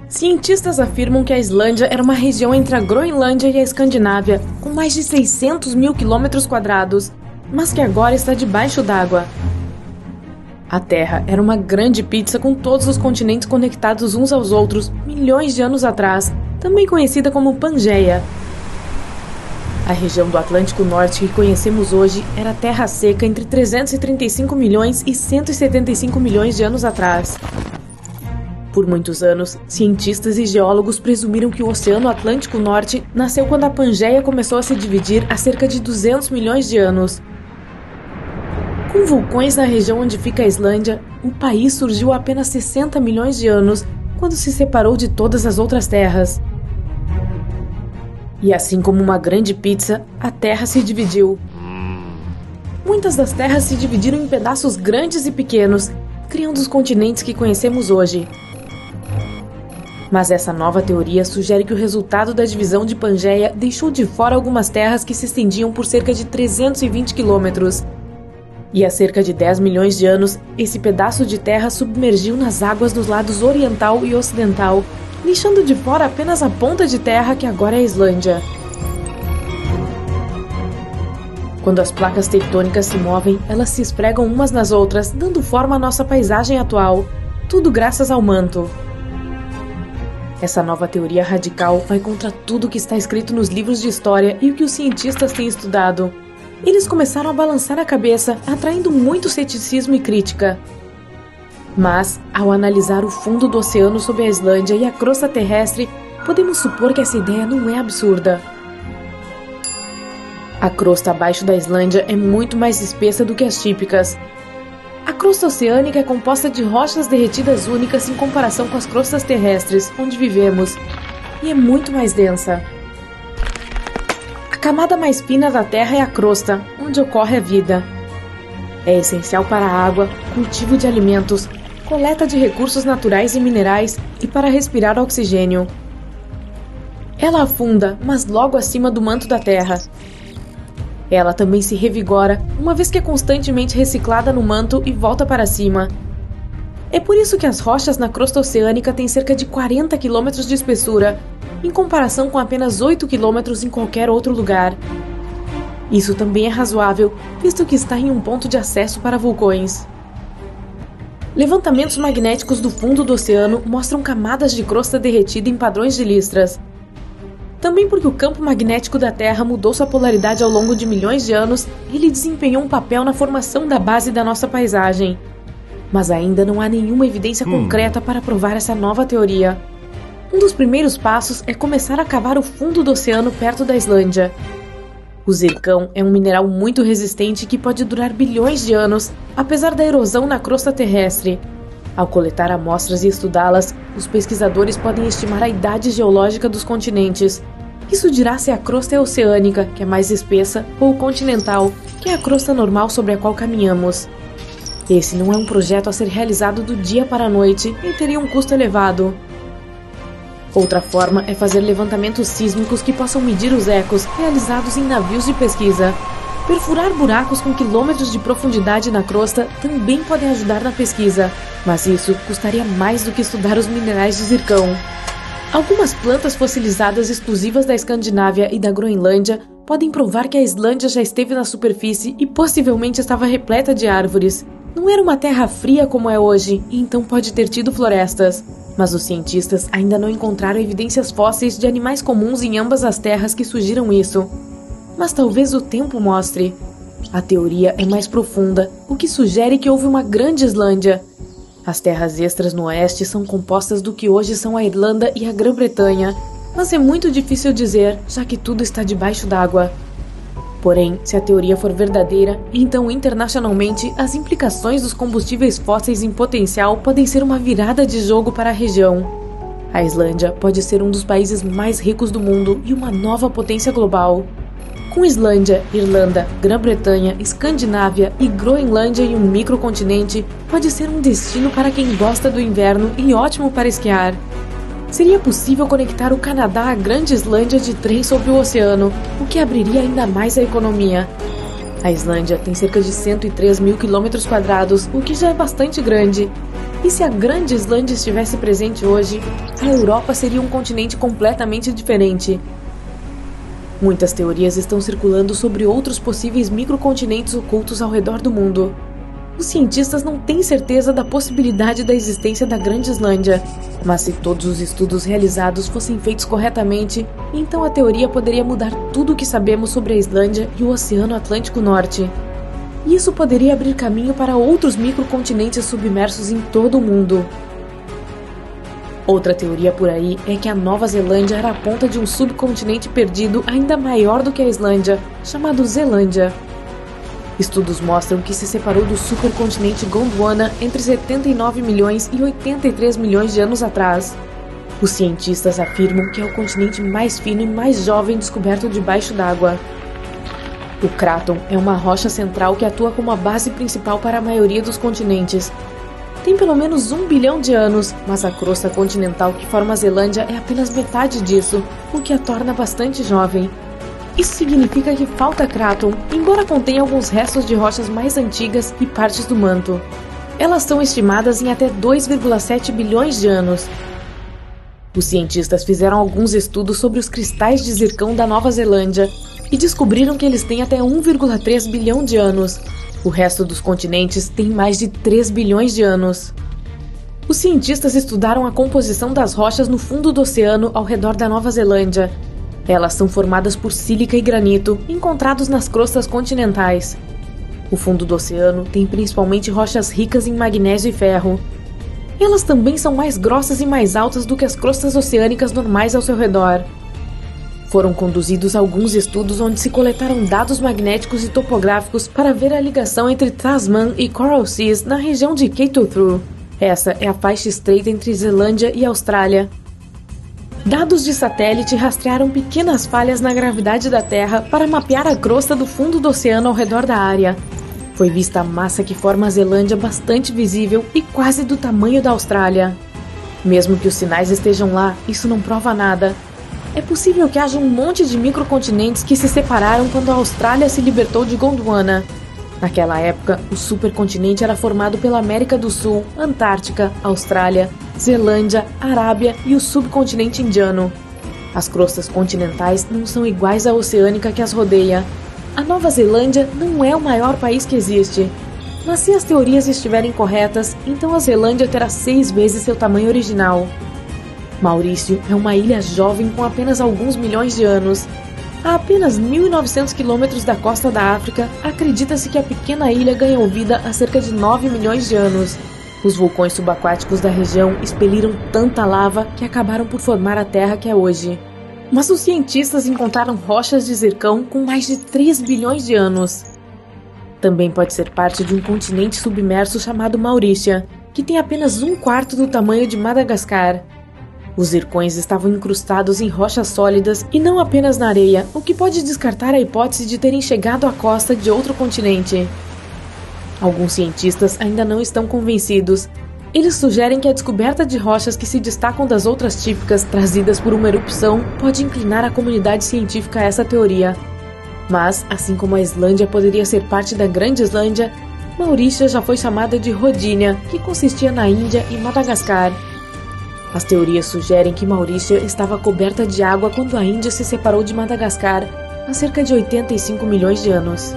Cientistas afirmam que a Islândia era uma região entre a Groenlândia e a Escandinávia, com mais de 600 mil quilômetros quadrados, mas que agora está debaixo d'água. A Terra era uma grande pizza com todos os continentes conectados uns aos outros milhões de anos atrás, também conhecida como Pangeia. A região do Atlântico Norte que conhecemos hoje era terra seca entre 335 milhões e 175 milhões de anos atrás. Por muitos anos, cientistas e geólogos presumiram que o Oceano Atlântico Norte nasceu quando a Pangeia começou a se dividir há cerca de 200 milhões de anos. Com vulcões na região onde fica a Islândia, o país surgiu há apenas 60 milhões de anos, quando se separou de todas as outras terras. E assim como uma grande pizza, a Terra se dividiu. Muitas das terras se dividiram em pedaços grandes e pequenos, criando os continentes que conhecemos hoje. Mas essa nova teoria sugere que o resultado da divisão de Pangeia deixou de fora algumas terras que se estendiam por cerca de 320 quilômetros. E há cerca de 10 milhões de anos, esse pedaço de terra submergiu nas águas dos lados oriental e ocidental, deixando de fora apenas a ponta de terra que agora é a Islândia. Quando as placas tectônicas se movem, elas se esfregam umas nas outras, dando forma à nossa paisagem atual, tudo graças ao manto. Essa nova teoria radical vai contra tudo o que está escrito nos livros de história e o que os cientistas têm estudado. Eles começaram a balançar a cabeça, atraindo muito ceticismo e crítica. Mas, ao analisar o fundo do oceano sob a Islândia e a crosta terrestre, podemos supor que essa ideia não é absurda. A crosta abaixo da Islândia é muito mais espessa do que as típicas. A crosta oceânica é composta de rochas derretidas únicas em comparação com as crostas terrestres, onde vivemos, e é muito mais densa. A camada mais fina da Terra é a crosta, onde ocorre a vida. É essencial para a água, cultivo de alimentos, coleta de recursos naturais e minerais e para respirar oxigênio. Ela afunda, mas logo acima do manto da Terra. Ela também se revigora, uma vez que é constantemente reciclada no manto e volta para cima. É por isso que as rochas na crosta oceânica têm cerca de 40 km de espessura, em comparação com apenas 8 km em qualquer outro lugar. Isso também é razoável, visto que está em um ponto de acesso para vulcões. Levantamentos magnéticos do fundo do oceano mostram camadas de crosta derretida em padrões de listras. Também porque o campo magnético da Terra mudou sua polaridade ao longo de milhões de anos, ele desempenhou um papel na formação da base da nossa paisagem. Mas ainda não há nenhuma evidência concreta para provar essa nova teoria. Um dos primeiros passos é começar a cavar o fundo do oceano perto da Islândia. O zircão é um mineral muito resistente que pode durar bilhões de anos, apesar da erosão na crosta terrestre. Ao coletar amostras e estudá-las, os pesquisadores podem estimar a idade geológica dos continentes. Isso dirá se a crosta é oceânica, que é mais espessa, ou continental, que é a crosta normal sobre a qual caminhamos. Esse não é um projeto a ser realizado do dia para a noite e teria um custo elevado. Outra forma é fazer levantamentos sísmicos que possam medir os ecos realizados em navios de pesquisa. Perfurar buracos com quilômetros de profundidade na crosta também podem ajudar na pesquisa, mas isso custaria mais do que estudar os minerais de zircão. Algumas plantas fossilizadas exclusivas da Escandinávia e da Groenlândia podem provar que a Islândia já esteve na superfície e possivelmente estava repleta de árvores. Não era uma terra fria como é hoje, e então pode ter tido florestas. Mas os cientistas ainda não encontraram evidências fósseis de animais comuns em ambas as terras que sugiram isso. Mas talvez o tempo mostre. A teoria é mais profunda, o que sugere que houve uma grande Islândia. As terras extras no oeste são compostas do que hoje são a Irlanda e a Grã-Bretanha, mas é muito difícil dizer, já que tudo está debaixo d'água. Porém, se a teoria for verdadeira, então internacionalmente as implicações dos combustíveis fósseis em potencial podem ser uma virada de jogo para a região. A Islândia pode ser um dos países mais ricos do mundo e uma nova potência global. Com Islândia, Irlanda, Grã-Bretanha, Escandinávia e Groenlândia em um microcontinente, pode ser um destino para quem gosta do inverno e ótimo para esquiar. Seria possível conectar o Canadá à Grande Islândia de trem sobre o oceano, o que abriria ainda mais a economia. A Islândia tem cerca de 103 mil quilômetros quadrados, o que já é bastante grande. E se a Grande Islândia estivesse presente hoje, a Europa seria um continente completamente diferente. Muitas teorias estão circulando sobre outros possíveis microcontinentes ocultos ao redor do mundo. Os cientistas não têm certeza da possibilidade da existência da Grande Islândia, mas se todos os estudos realizados fossem feitos corretamente, então a teoria poderia mudar tudo o que sabemos sobre a Islândia e o Oceano Atlântico Norte. Isso poderia abrir caminho para outros microcontinentes submersos em todo o mundo. Outra teoria por aí é que a Nova Zelândia era a ponta de um subcontinente perdido ainda maior do que a Islândia, chamado Zelândia. Estudos mostram que se separou do supercontinente Gondwana entre 79 milhões e 83 milhões de anos atrás. Os cientistas afirmam que é o continente mais fino e mais jovem descoberto debaixo d'água. O Craton é uma rocha central que atua como a base principal para a maioria dos continentes. Tem pelo menos 1 bilhão de anos, mas a crosta continental que forma a Zelândia é apenas metade disso, o que a torna bastante jovem. Isso significa que falta Craton, embora contenha alguns restos de rochas mais antigas e partes do manto. Elas são estimadas em até 2,7 bilhões de anos. Os cientistas fizeram alguns estudos sobre os cristais de zircão da Nova Zelândia e descobriram que eles têm até 1,3 bilhão de anos. O resto dos continentes tem mais de 3 bilhões de anos. Os cientistas estudaram a composição das rochas no fundo do oceano ao redor da Nova Zelândia. Elas são formadas por sílica e granito, encontrados nas crostas continentais. O fundo do oceano tem principalmente rochas ricas em magnésio e ferro. Elas também são mais grossas e mais altas do que as crostas oceânicas normais ao seu redor. Foram conduzidos alguns estudos onde se coletaram dados magnéticos e topográficos para ver a ligação entre Tasman e Coral Seas na região de Keituthrue. Essa é a faixa estreita entre Zelândia e Austrália. Dados de satélite rastrearam pequenas falhas na gravidade da Terra para mapear a crosta do fundo do oceano ao redor da área. Foi vista a massa que forma a Zelândia bastante visível e quase do tamanho da Austrália. Mesmo que os sinais estejam lá, isso não prova nada. É possível que haja um monte de microcontinentes que se separaram quando a Austrália se libertou de Gondwana. Naquela época, o supercontinente era formado pela América do Sul, Antártica, Austrália, Zelândia, Arábia e o subcontinente indiano. As crostas continentais não são iguais à oceânica que as rodeia. A Nova Zelândia não é o maior país que existe. Mas se as teorias estiverem corretas, então a Zelândia terá 6 vezes seu tamanho original. Maurício é uma ilha jovem com apenas alguns milhões de anos. A apenas 1.900 quilômetros da costa da África, acredita-se que a pequena ilha ganhou vida há cerca de 9 milhões de anos. Os vulcões subaquáticos da região expeliram tanta lava que acabaram por formar a terra que é hoje. Mas os cientistas encontraram rochas de zircão com mais de 3 bilhões de anos. Também pode ser parte de um continente submerso chamado Maurícia, que tem apenas 1/4 do tamanho de Madagascar. Os zircões estavam incrustados em rochas sólidas e não apenas na areia, o que pode descartar a hipótese de terem chegado à costa de outro continente. Alguns cientistas ainda não estão convencidos. Eles sugerem que a descoberta de rochas que se destacam das outras típicas trazidas por uma erupção pode inclinar a comunidade científica a essa teoria. Mas, assim como a Islândia poderia ser parte da Grande Islândia, Maurícia já foi chamada de Rodínia, que consistia na Índia e Madagascar. As teorias sugerem que Maurícia estava coberta de água quando a Índia se separou de Madagascar há cerca de 85 milhões de anos.